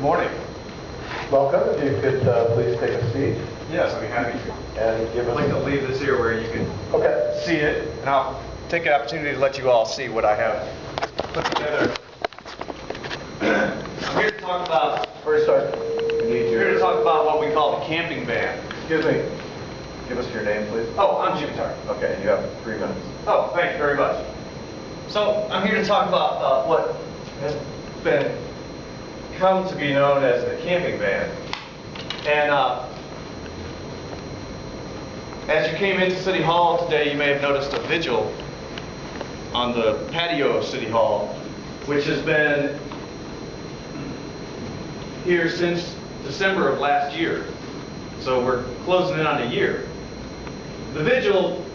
morning. Welcome. If you could please take a seat Yes, I'd be happy to. and give I'd like to us... leave this here where you can Okay. see it, and I'll take the opportunity to let you all see what I have put together. I'm here to talk about, First, I need here to your... talk about what we call the camping ban. Excuse me. Give us your name, please. Oh, I'm Jim Tardy. Okay, you have 3 minutes. Oh, thank you very much. So I'm here to talk about what has come to be known as the camping ban. And as you came into City Hall today, you may have noticed a vigil on the patio of City Hall, which has been here since December of last year. So we're closing in on a year. The vigil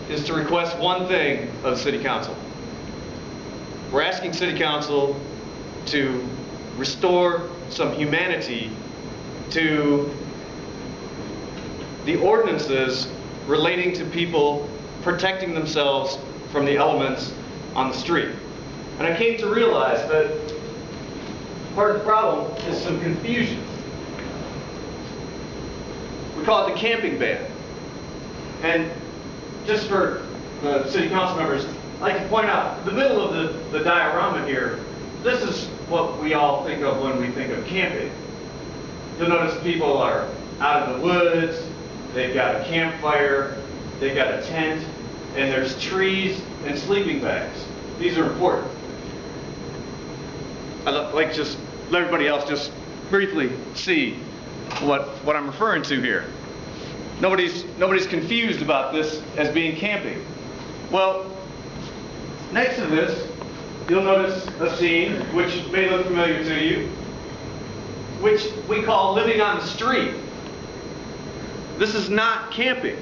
is to request one thing of City Council. We're asking City Council to restore some humanity to the ordinances relating to people protecting themselves from the elements on the street. And I came to realize that part of the problem is some confusion. We call it the camping ban. And just for the City Council members, I'd like to point out, the middle of the diorama here, this is what we all think of when we think of camping. You'll notice people are out in the woods, they've got a campfire, they've got a tent, and there's trees and sleeping bags. These are important. I'd like just let everybody else just briefly see what I'm referring to here. Nobody's confused about this as being camping. Well, next to this, you'll notice a scene which may look familiar to you, which we call living on the street. This is not camping.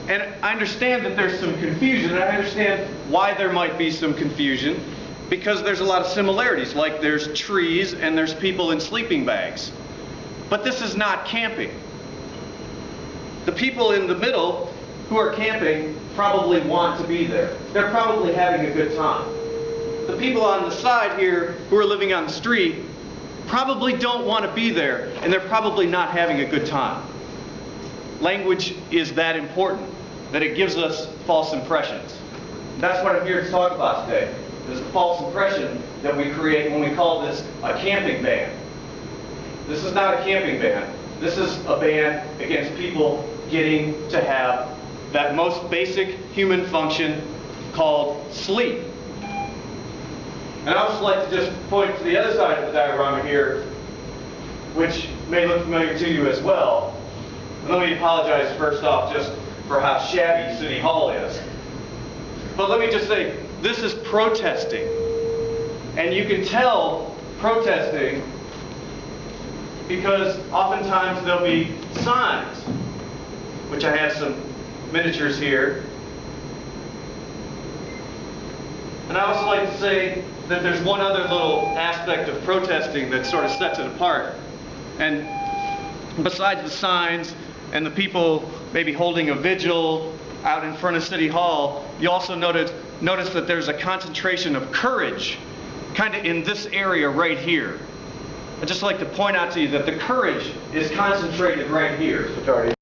And I understand that there's some confusion, and I understand why there might be some confusion, because there's a lot of similarities, like there's trees and there's people in sleeping bags. But this is not camping. The people in the middle who are camping probably want to be there. They're probably having a good time. The people on the side here who are living on the street probably don't want to be there, and they're probably not having a good time. Language is that important, that it gives us false impressions. That's what I'm here to talk about today, is the false impression that we create when we call this a camping ban. This is not a camping ban. This is a ban against people getting to have that most basic human function called sleep. And I would just like to just point to the other side of the diagram here, which may look familiar to you as well. And let me apologize first off just for how shabby City Hall is. But let me just say, this is protesting. And you can tell protesting because oftentimes there'll be signs, which I have some miniatures here. And I also like to say that there's one other little aspect of protesting that sort of sets it apart. And besides the signs and the people maybe holding a vigil out in front of City Hall, you also notice that there's a concentration of courage kind of in this area right here. I'd just like to point out to you that the courage is concentrated right here. Mr. Tardy.